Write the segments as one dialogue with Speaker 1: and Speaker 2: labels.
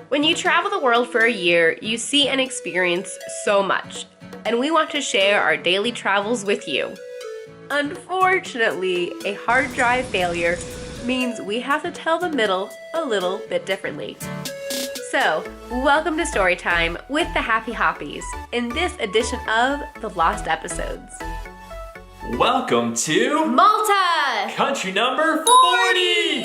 Speaker 1: When you travel the world for a year, you see and experience so much, and we want to share our daily travels with you. Unfortunately, a hard drive failure means we have to tell the middle a little bit differently. So, welcome to Storytime with the Happy Hoppies in this edition of The Lost Episodes.
Speaker 2: Welcome to
Speaker 1: Malta!
Speaker 2: Country number 40!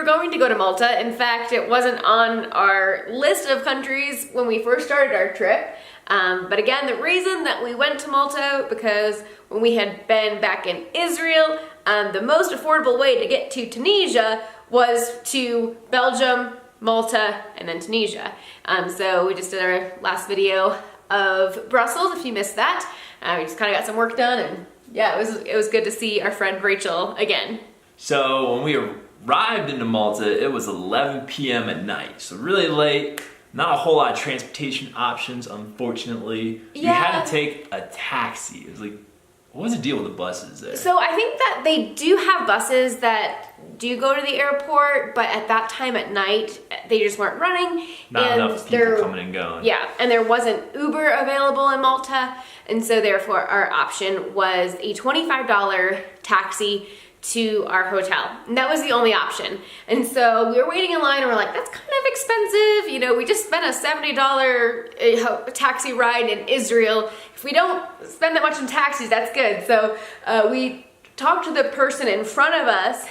Speaker 1: Going to go to Malta. In fact, it wasn't on our list of countries when we first started our trip. But again, the reason that we went to Malta, because when we had been back in Israel, the most affordable way to get to Tunisia was to Belgium, Malta, and then Tunisia. So we just did our last video of Brussels, if you missed that. We just kind of got some work done, and yeah, it was good to see our friend Rachel again.
Speaker 2: So when we arrived into Malta, it was 11 p.m. at night, so really late. Not a whole lot of transportation options, unfortunately.
Speaker 1: Yeah.
Speaker 2: You had to take a taxi. It was like, what was the deal with the buses there?
Speaker 1: So I think that they do have buses that do go to the airport, but at that time at night, they just weren't running.
Speaker 2: Not enough people coming and going.
Speaker 1: Yeah, and there wasn't Uber available in Malta, and so therefore our option was a $25 taxi to our hotel. And that was the only option. And so we were waiting in line and we're like, that's kind of expensive. You know, we just spent a $70 taxi ride in Israel. If we don't spend that much in taxis, that's good. So we talked to the person in front of us.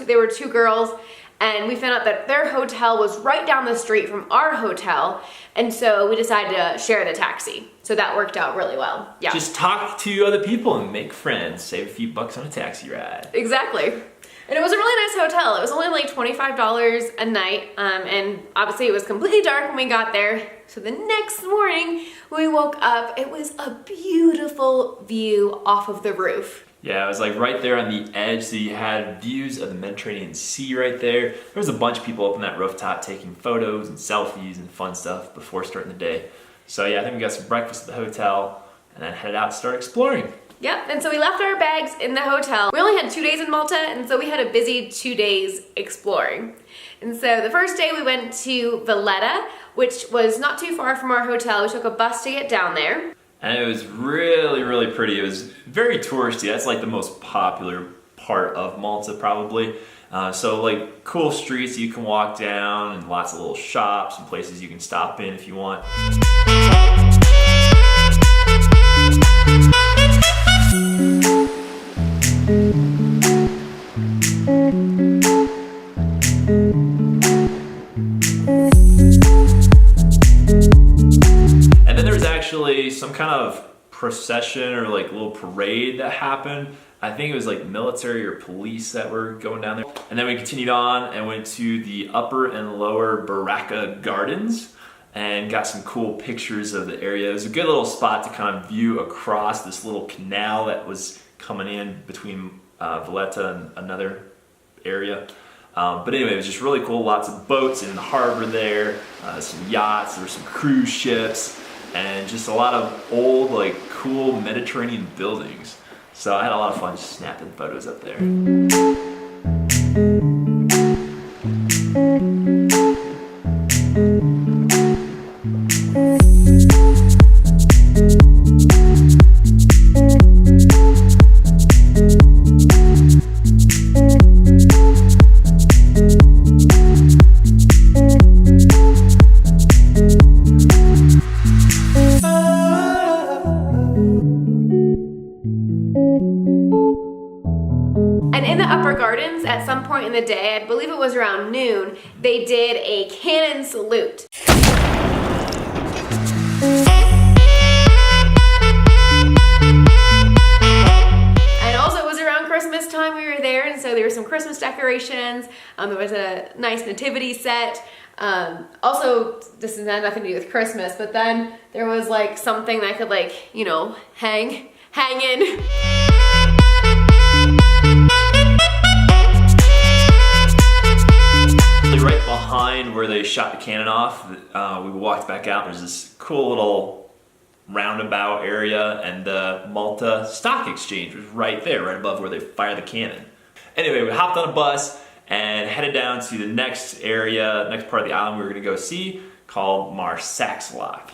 Speaker 1: There were two girls, and we found out that their hotel was right down the street from our hotel. And so we decided to share the taxi. So that worked out really well. Yeah.
Speaker 2: Just talk to other people and make friends. Save a few bucks on a taxi ride.
Speaker 1: Exactly. And it was a really nice hotel. It was only like $25 a night. And obviously it was completely dark when we got there. So the next morning when we woke up, it was a beautiful view off of the roof.
Speaker 2: Yeah, it was like right there on the edge, so you had views of the Mediterranean Sea right there. There was a bunch of people up on that rooftop taking photos and selfies and fun stuff before starting the day. So yeah, I think we got some breakfast at the hotel and then headed out to start exploring.
Speaker 1: Yep, and so we left our bags in the hotel. We only had 2 days in Malta, and so we had a busy 2 days exploring. And so the first day we went to Valletta, which was not too far from our hotel. We took a bus to get down there.
Speaker 2: And it was really, really pretty. It was very touristy. That's like the most popular part of Malta probably. So like cool streets you can walk down and lots of little shops and places you can stop in if you want. And then there was actually some kind of procession or like little parade that happened. I think it was like military or police that were going down there. And then we continued on and went to the upper and lower Baraka Gardens and got some cool pictures of the area. It was a good little spot to kind of view across this little canal that was coming in between Valletta and another area. But anyway, it was just really cool. Lots of boats in the harbor there, some yachts, there were some cruise ships, and just a lot of old, like, cool Mediterranean buildings. So I had a lot of fun just snapping photos up there.
Speaker 1: At some point in the day, I believe it was around noon, they did a cannon salute. And also it was around Christmas time we were there, and so there were some Christmas decorations. There was a nice nativity set. Also, this has nothing to do with Christmas, but then there was like something that I could like, you know, hang in.
Speaker 2: they shot the cannon off, we walked back out. There's this cool little roundabout area, and the Malta Stock Exchange was right there, right above where they fire the cannon. Anyway, we hopped on a bus and headed down to the next part of the island we were gonna go see, called Marsaxalokk.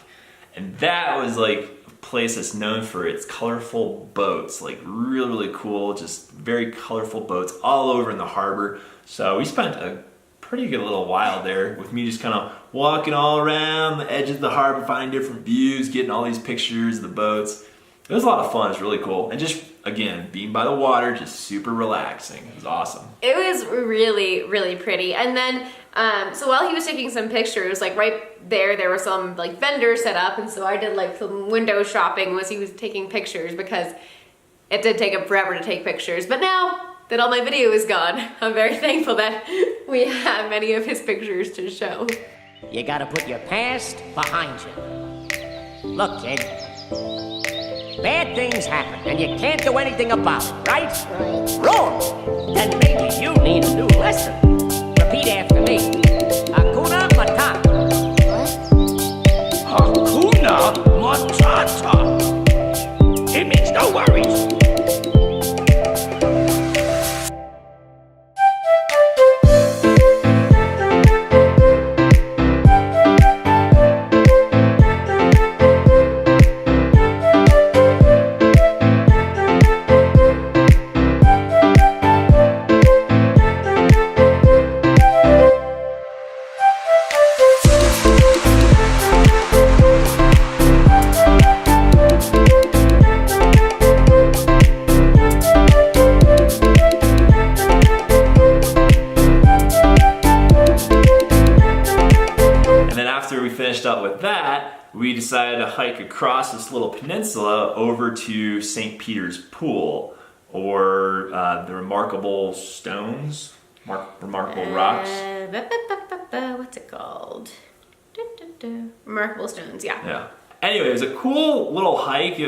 Speaker 2: And that was like a place that's known for its colorful boats, like really, really cool, just very colorful boats all over in the harbor. So we spent a pretty good little while there with me just kind of walking all around the edges of the harbor, finding different views, getting all these pictures of the boats. It was a lot of fun. It was really cool. And just, again, being by the water, just super relaxing. It was awesome.
Speaker 1: It was really, really pretty. And then, so while he was taking some pictures, like right there were some like vendors set up. And so I did like some window shopping as he was taking pictures, because it did take him forever to take pictures. But now that all my video is gone, I'm very thankful that we have many of his pictures to show.
Speaker 3: You gotta put your past behind you. Look, kid. Bad things happen, and you can't do anything about it, right? Wrong! Then maybe you need a new lesson. Repeat after me. Hakuna Matata. What? Hakuna Matata. It means no worries.
Speaker 2: Up with that, we decided to hike across this little peninsula over to St. Peter's Pool, or the Remarkable Stones, Remarkable Rocks.
Speaker 1: What's it called? Remarkable Stones, yeah.
Speaker 2: Yeah. Anyway, it was a cool little hike.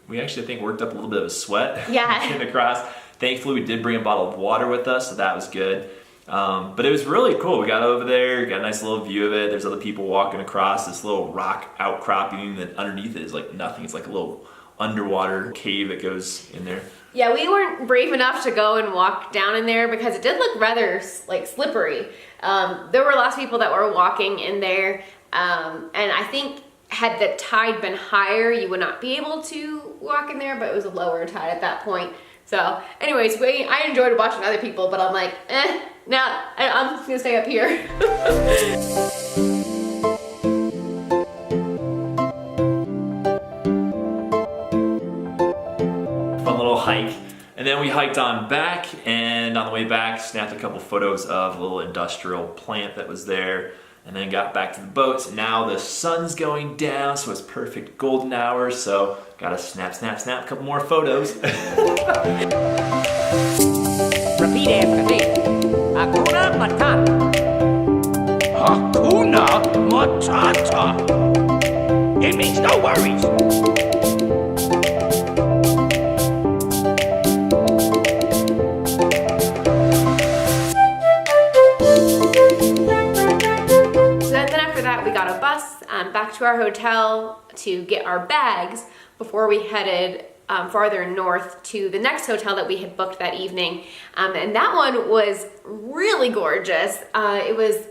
Speaker 2: We actually, I think, worked up a little bit of a sweat getting across. Thankfully, we did bring a bottle of water with us, so that was good. But it was really cool. We got over there, got a nice little view of it. There's other people walking across this little rock outcropping that underneath it is like nothing. It's like a little underwater cave that goes in there. Yeah,
Speaker 1: we weren't brave enough to go and walk down in there because it did look rather like slippery. There were lots of people that were walking in there, and I think had the tide been higher, you would not be able to walk in there, but it was a lower tide at that point. So anyways, I enjoyed watching other people, but I'm like, now I'm just gonna stay up here.
Speaker 2: Fun little hike. And then we hiked on back, and on the way back, snapped a couple photos of a little industrial plant that was there, and then got back to the boats. Now the sun's going down, so it's perfect golden hour, so gotta snap, a couple more photos.
Speaker 3: Repeat after me. Hakuna Matata. Hakuna Matata. It means no worries.
Speaker 1: So then after that, we got a bus back to our hotel to get our bags before we headed farther north to the next hotel that we had booked that evening. And that one was really gorgeous. It was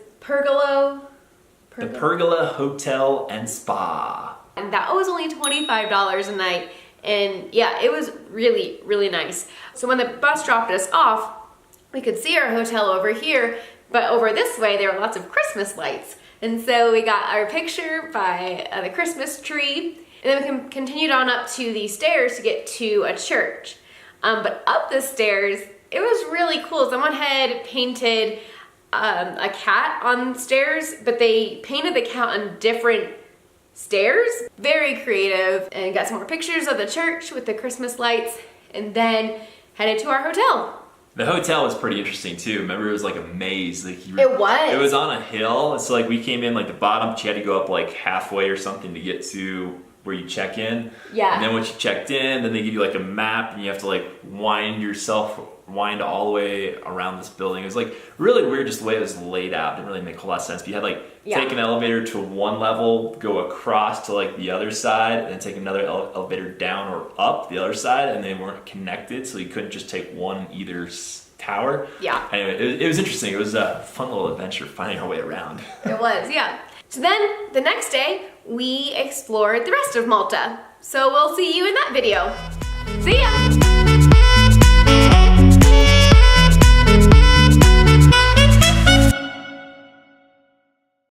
Speaker 2: the Pergola Hotel and Spa.
Speaker 1: And that was only $25 a night. And yeah, it was really, really nice. So when the bus dropped us off, we could see our hotel over here, but over this way, there were lots of Christmas lights. And so we got our picture by the Christmas tree. And then we continued on up to the stairs to get to a church. But up the stairs, it was really cool. Someone had painted a cat on stairs, but they painted the cat on different stairs. Very creative. And got some more pictures of the church with the Christmas lights, and then headed to our hotel.
Speaker 2: The hotel was pretty interesting too. Remember, it was like a maze. Like
Speaker 1: it was.
Speaker 2: It was on a hill. So like we came in like the bottom, but you had to go up like halfway or something to get to where you check in.
Speaker 1: Yeah.
Speaker 2: And then once you checked in, then they give you like a map, and you have to like wind yourself wind all the way around this building. It was like really weird just the way it was laid out. It didn't really make a whole lot of sense. But you had like take an elevator to one level, go across to like the other side, and then take another elevator down or up the other side, and they weren't connected, so you couldn't just take one either tower.
Speaker 1: Yeah.
Speaker 2: Anyway, it was interesting. It was a fun little adventure finding our way around.
Speaker 1: It was, yeah. So then the next day, we explored the rest of Malta. So we'll see you in that video. See ya!